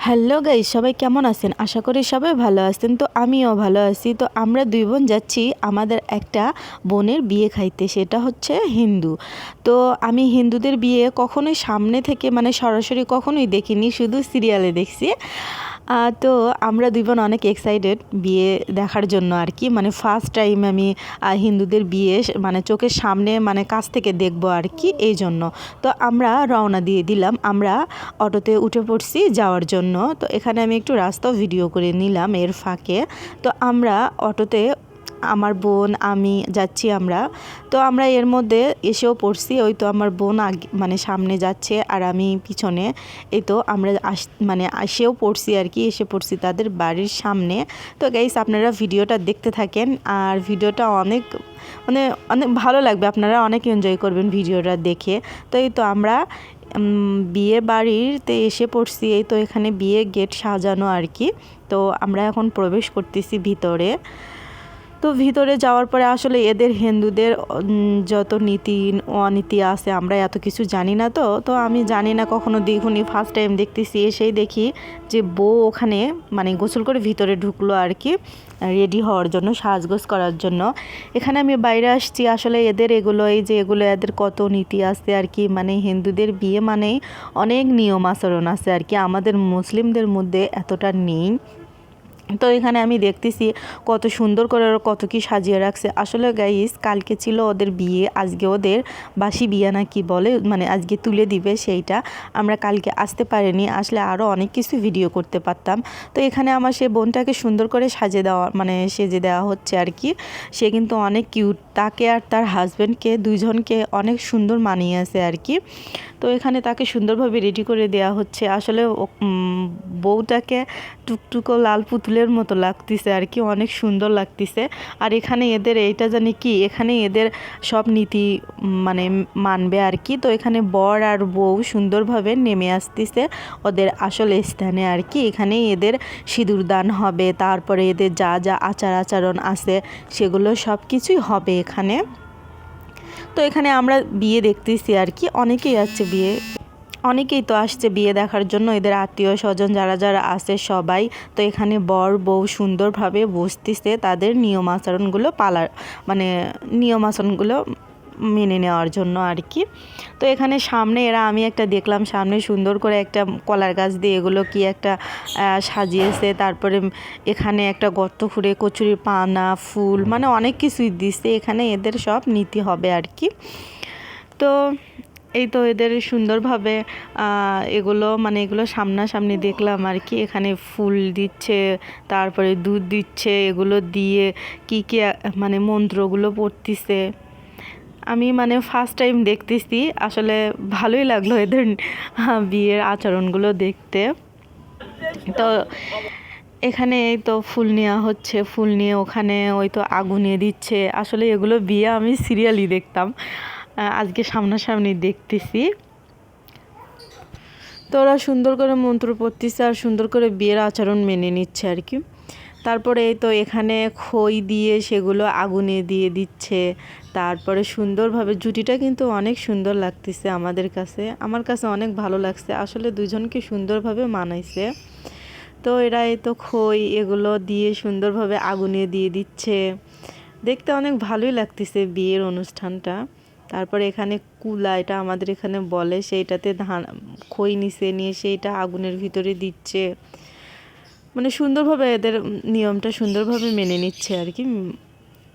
Hello guys, সবাই কেমন আছেন? আশা করি সবাই ভালো আছেন। তো আমিও ভালো আছি। তো আমরা দুই বোন যাচ্ছি আমাদের একটা বোনের বিয়ে খাইতে, সেটা হচ্ছে হিন্দু। তো আমি হিন্দুদের বিয়ে কখনোই সামনে থেকে মানে সরাসরি কখনোই দেখিনি, শুধু সিরিয়ালে দেখছি। তো আমরা দুই বোন অনেক এক্সাইটেড বিয়ে দেখার জন্য আর কি, মানে ফার্স্ট টাইম আমি হিন্দুদের বিয়ে মানে চোখের সামনে মানে কাছ থেকে দেখবো আর কি, এই জন্য। তো আমরা রওনা দিয়ে দিলাম, আমরা অটোতে উঠে পড়ছি যাওয়ার জন্য। তো এখানে আমি একটু রাস্তাও ভিডিও করে নিলাম এর ফাঁকে। তো আমরা অটোতে আমার বোন আমি যাচ্ছি আমরা। তো আমরা এর মধ্যে এসেও পড়ছি, ওই তো আমার বোন আগে মানে সামনে যাচ্ছে আর আমি পিছনে। এই তো আমরা মানে এসেও পড়ছি আর কি, এসে পড়ছি তাদের বাড়ির সামনে। তো গাইস, আপনারা ভিডিওটা দেখতে থাকেন আর ভিডিওটা অনেক মানে অনেক ভালো লাগবে, আপনারা অনেক এনজয় করবেন ভিডিওটা দেখে। তো এই তো আমরা বিয়ে বাড়িতে এসে পড়ছি। এই তো এখানে বিয়ে গেট সাজানো আর কি। তো আমরা এখন প্রবেশ করতেছি ভিতরে। তো ভিতরে যাওয়ার পরে আসলে এদের হিন্দুদের যত নীতি অনীতি আছে আমরা এত কিছু জানি না। তো আমি জানি না, কখনো দেখিনি, ফার্স্ট টাইম দেখতেছি। এসেই দেখি যে বউ ওখানে মানে গোসল করে ভিতরে ঢুকলো আর কি, রেডি হওয়ার জন্য, সাজগোজ করার জন্য। এখানে আমি বাইরে আসছি, আসলে এদের এগুলো এই যে এগুলো এদের কত নীতি আছে আর কি। মানে হিন্দুদের বিয়ে মানেই অনেক নিয়ম আচরণ আছে আর কি, আমাদের মুসলিমদের মধ্যে এতটা নেই। তো এখানে আমি দেখতেছি কত সুন্দর করে কত কি সাজিয়ে রাখছে। আসলে গাইস, কালকে ছিল ওদের বিয়ে, আজকে ওদের বাসি বিয়ে না কি বলে, মানে আজকে তুলে দিবে, সেইটা আমরা কালকে আসতে পারিনি, আসলে আরও অনেক কিছু ভিডিও করতে পারতাম। তো এখানে আমার সে বোনটাকে সুন্দর করে সাজিয়ে দেওয়া মানে সেজে দেওয়া হচ্ছে আর কি। সে কিন্তু অনেক কিউট, তাকে আর তার হাজব্যান্ডকে দুইজনকে অনেক সুন্দর মানিয়ে আছে আর কি। তো এখানে তাকে সুন্দরভাবে রেডি করে দেওয়া হচ্ছে। আসলে বউটাকে টুকটুকো লাল পুতুলের মতো লাগতেছে আর কি, অনেক সুন্দর লাগতেছে। আর এখানে এদের এইটা জানি কি, এখানে এদের সব নীতি মানে মানবে আর কি। তো এখানে বর আর বউ সুন্দরভাবে নেমে আসতেছে ওদের আসল স্থানে আর কি। এখানে এদের সিঁদুর দান হবে, তারপরে এদের যা যা আচার আচরণ আছে সেগুলো সব কিছুই হবে এখানে। তো এখানে আমরা বিয়ে দেখতেছি আর কি, অনেকেই আসছে বিয়ে, অনেকেই তো আসছে বিয়ে দেখার জন্য, এদের আত্মীয় স্বজন যারা যারা আছে সবাই। তো এখানে বর বউ সুন্দরভাবে বসতেছে তাদের নিয়ম আচরণগুলো মানে নিয়ম আচরণগুলো মেনে নেওয়ার জন্য আর কি। তো এখানে সামনে আমি একটা দেখলাম, সামনে সুন্দর করে একটা কলার গাছ দিয়ে এগুলো কি একটা সাজিয়েছে। তারপরে এখানে একটা গর্ত খুঁড়ে কচুরির পানা ফুল মানে অনেক কিছুই দিচ্ছে এখানে, এদের সব নীতি হবে আর কি। তো এই তো এদের সুন্দরভাবে এগুলো সামনাসামনি দেখলাম আর কি। এখানে ফুল দিচ্ছে, তারপরে দুধ দিচ্ছে, এগুলো দিয়ে কি কি মানে মন্ত্রগুলো পড়তিছে। আমি মানে ফার্স্ট টাইম দেখতেছি, আসলে ভালোই লাগলো এদের বিয়ের আচরণগুলো দেখতে। তো এখানে এই তো ফুল নেওয়া হচ্ছে, ফুল নিয়ে ওখানে ওই তো আগুনে দিচ্ছে। আসলে এগুলো বিয়ে আমি সিরিয়ালই দেখতাম, আজকে সামনাসামনি দেখতেছি। তো ওরা সুন্দর করে মন্ত্র পড়তেছে আর সুন্দর করে বিয়ের আচরণ মেনে নিচ্ছে আর কি। তারপরে এই তো এখানে খই দিয়ে সেগুলো আগুনে দিয়ে দিচ্ছে। তারপরে সুন্দরভাবে জুটিটা কিন্তু অনেক সুন্দর লাগতেছে আমাদের কাছে, আমার কাছে অনেক ভালো লাগছে, আসলে দুজনকে সুন্দরভাবে মানাইছে। তো এরা এই তো খই এগুলো দিয়ে সুন্দরভাবে আগুনে দিয়ে দিচ্ছে, দেখতে অনেক ভালোই লাগতেছে বিয়ের অনুষ্ঠানটা। তারপরে এখানে কুলা, এটা আমাদের এখানে বলে, সেইটাতে ধান খই নিয়ে সেইটা আগুনের ভিতরে দিচ্ছে, মানে সুন্দরভাবে এদের নিয়মটা সুন্দরভাবে মেনে নিচ্ছে আর কি।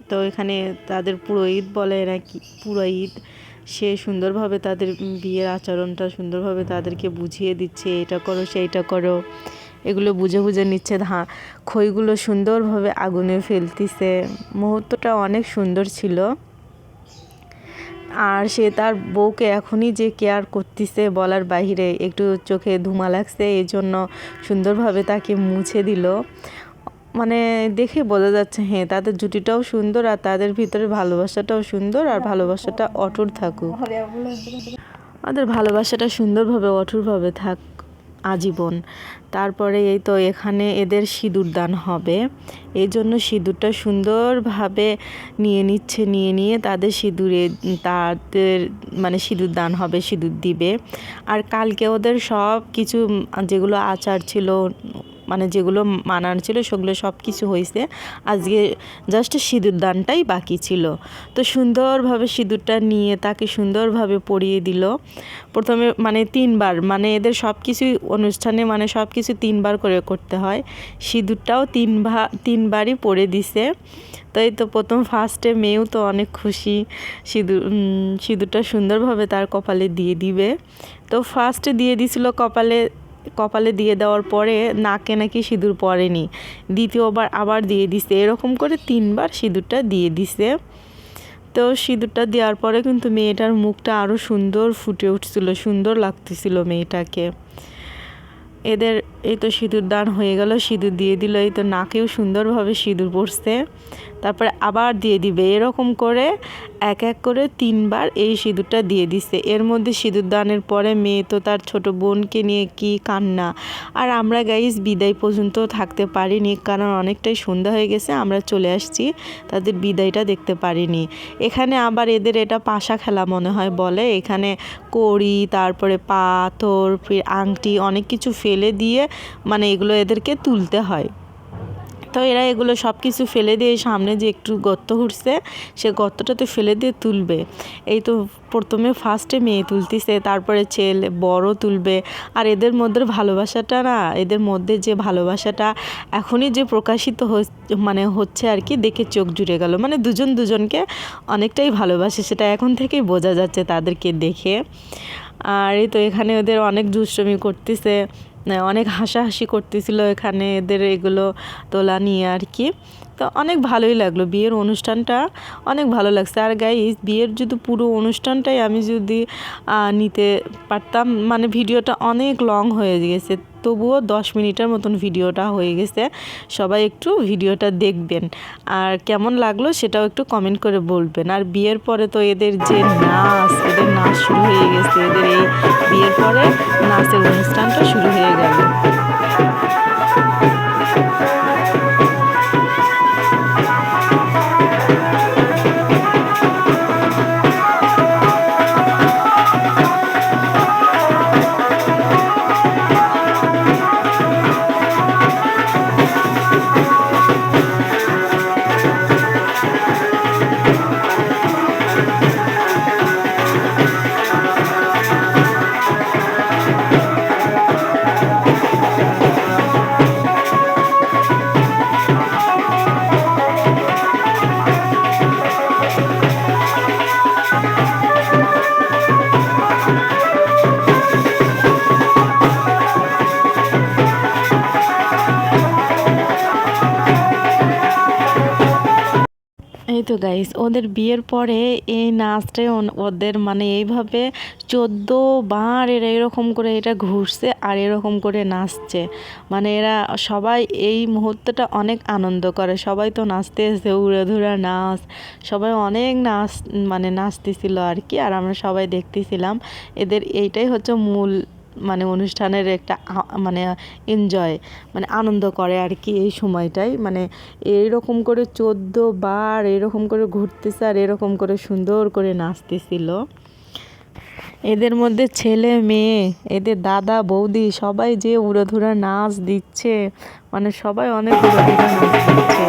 তো এখানে তাদের পুরোহিত বলে নাকি, পুরোহিত সে সুন্দরভাবে তাদের বিয়ের আচরণটা সুন্দরভাবে তাদেরকে বুঝিয়ে দিচ্ছে, এটা করো সেইটা করো, এগুলো বুঝে বুঝে নিচ্ছে। খইগুলো সুন্দরভাবে আগুনে ফেলতিছে, মুহূর্তটা অনেক সুন্দর ছিল। আর সে তার বউকে এখনই যে কেয়ার করতেছে বলার বাহিরে, একটু চোখে ধুমা লাগছে এই জন্য সুন্দরভাবে তাকে মুছে দিল। মানে দেখে বোঝা যাচ্ছে হ্যাঁ তাদের জুটিটাও সুন্দর আর তাদের ভিতরে ভালোবাসাটাও সুন্দর, আর ভালোবাসাটা অটুট থাকুক, আমাদের ভালোবাসাটা সুন্দরভাবে অটুটভাবে থাক। আজীবন। তারপরে এই তো এখানে এদের সিঁদুর দান হবে, এই জন্য সিঁদুরটা সুন্দরভাবে নিয়ে নিয়ে তাদের তাদের মানে সিঁদুর দান হবে, সিঁদুর দিবে। আর কালকে ওদের সব কিছু যেগুলো আচার ছিল, মানে যেগুলো মানার ছিল সেগুলো সব কিছু হয়েছে, আজকে জাস্ট সিঁদুর দানটাই বাকি ছিল। তো সুন্দরভাবে সিঁদুরটা নিয়ে তাকে সুন্দরভাবে পরিয়ে দিল। প্রথমে মানে 3বার, মানে এদের সব কিছুই অনুষ্ঠানে মানে সব কিছু 3বার করে করতে হয়। সিঁদুরটাও 3বারই পরে দিছে। তাই তো প্রথম ফার্স্টে মেয়েও তো অনেক খুশি, সিঁদুরটা সুন্দরভাবে তার কপালে দিয়ে দিবে। তো ফার্স্টে দিয়ে দিছিল কপালে দিয়ে দেওয়ার পরে নাকে নাকি সিঁদুর পড়েনি, দ্বিতীয়বার আবার দিয়ে দিছে, এরকম করে 3বার সিঁদুরটা দিয়ে দিছে। তো সিঁদুরটা দেওয়ার পরে কিন্তু মেয়েটার মুখটা আরও সুন্দর ফুটে উঠছিল, সুন্দর লাগতেছিল মেয়েটাকে। এদের এই তো সিঁদুর দান হয়ে গেল, সিঁদুর দিয়ে দিল, এই তো নাকেও সুন্দরভাবে সিঁদুর পড়ছে, তারপরে আবার দিয়ে দিবে, এরকম করে এক এক করে 3বার এই সিঁদুরটা দিয়ে দিছে। এর মধ্যে সিঁদুর দানের পরে মেয়ে তো তার ছোট বোনকে নিয়ে কি কান্না। আর আমরা গাইস বিদায় পর্যন্ত থাকতে পারিনি, কারণ অনেকটাই সন্ধ্যা হয়ে গেছে, আমরা চলে আসছি, তাদের বিদায়টা দেখতে পারিনি। এখানে আবার এদের এটা পাশা খেলা মনে হয় বলে, এখানে কড়ি, তারপরে পাথর, ফির আংটি, অনেক কিছু ফেলে দিয়ে মানে এগুলো এদেরকে তুলতে হয়। তো এরা এগুলো সব কিছু ফেলে দিয়ে সামনে যে একটু গর্ত উঠছে সে গর্তটাতে ফেলে দিয়ে তুলবে। এই তো প্রথমে ফার্স্টে মেয়ে তুলতেছে, তারপরে ছেলে বড় তুলবে। আর এদের মধ্যে ভালোবাসাটা না, এদের মধ্যে যে ভালোবাসাটা এখনই যে প্রকাশিত মানে হচ্ছে আর কি, দেখে চোখ জুড়ে গেল, মানে দুজনকে অনেকটাই ভালোবাসে, সেটা এখন থেকেই বোঝা যাচ্ছে তাদেরকে দেখে। আর এই তো এখানে ওদের অনেক দুষ্টুমি করতেছে, অনেক হাসাহাসি করতেছিল এখানে এদের এগুলো তোলা নিয়ে আর কি। তো অনেক ভালোই লাগলো, বিয়ের অনুষ্ঠানটা অনেক ভালো লাগছে। আর গাইস বিয়ের যদি পুরো অনুষ্ঠানটাই আমি যদি নিতে পারতাম, মানে ভিডিওটা অনেক লং হয়ে গেছে, তবুও 10 মিনিটের মতন ভিডিওটা হয়ে গেছে। সবাই একটু ভিডিওটা দেখবেন, আর কেমন লাগলো সেটাও একটু কমেন্ট করে বলবেন। আর বিয়ের পরে তো এদের যে এদের নাচ শুরু হয়ে গেছে, এদের এই বিয়ের পরে নাচের অনুষ্ঠানটা শুরু হয়ে গেল। এই তো গাইস ওদের বিয়ের পরে এই নাচটাই ওদের মানে এইভাবে 14বার এরা এরকম করে এটা ঘুরছে আর এরকম করে নাচছে। মানে এরা সবাই এই মুহূর্তটা অনেক আনন্দ করে, সবাই তো নাচতেছে, উড়াধুরা নাচ, সবাই অনেক মানে নাচতেছিল আর কি। আর আমরা সবাই দেখতেছিলাম, এদের এইটাই হচ্ছে মূল মানে অনুষ্ঠানের একটা মানে এনজয়, মানে আনন্দ করে আর কি এই সময়টাই। মানে এইরকম করে 14বার এরকম করে ঘুরতেছে আর এরকম করে সুন্দর করে নাচতেছিল। এদের মধ্যে ছেলে মেয়ে, এদের দাদা বৌদি সবাই যে উড়াধুরা নাচ দিচ্ছে, মানে সবাই অনেক উড়াধুরা নাচ দিচ্ছে।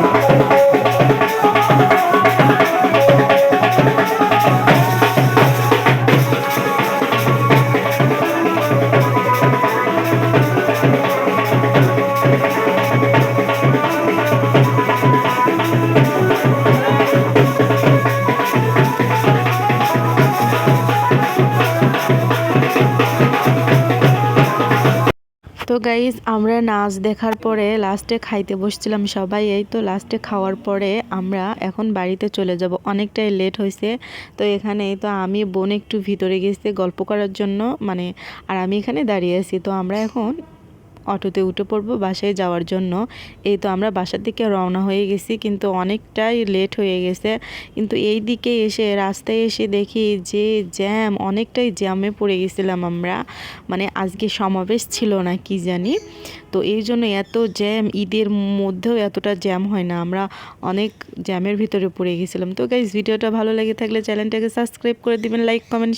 তো গাইজ আমরা নাচ দেখার পরে লাস্টে খাইতে বসছিলাম সবাই। এই তো লাস্টে খাওয়ার পরে আমরা এখন বাড়িতে চলে যাব, অনেকটাই লেট হয়েছে। তো এখানে এই তো আমি বোন একটু ভিতরে গেছে গল্প করার জন্য, মানে আর আমি এখানে দাঁড়িয়ে আছি। তো আমরা এখন অটোতে উঠে পড়বো বাসায় যাওয়ার জন্য। এই তো আমরা বাসার দিকে রওনা হয়ে গেছি, কিন্তু অনেকটাই লেট হয়ে গেছে। কিন্তু এই দিকে এসে রাস্তায় এসে দেখি যে জ্যাম, অনেকটাই জ্যামে পড়ে গেছিলাম আমরা। মানে আজকে সমাবেশ ছিল না কি জানি, তো এই জন্য এত জ্যাম, ঈদের মধ্যেও এতটা জ্যাম হয় না, আমরা অনেক জ্যামের ভিতরে পড়ে গেছিলাম। তো গাইস, ভিডিওটা ভালো লেগে থাকলে চ্যানেলটাকে সাবস্ক্রাইব করে দিবেন, লাইক কমেন্ট